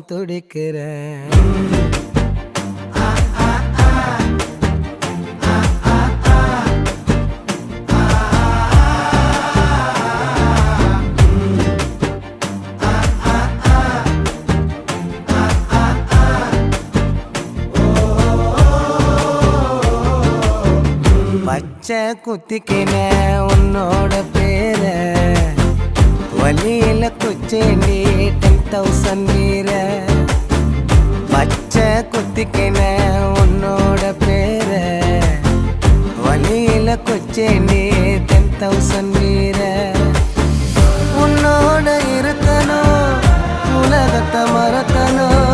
துடிக்கிறேன். பச்சை குத்திக்கின உன்னோட பேர வலியில குச்சேண்டி 10,000 வீர. பச்சை குத்திக்கின உன்னோட பேர வலியில குச்சேண்டி 10,000 வீர. உன்னோட இருக்கணும், உலகத்தை மறக்கணும்,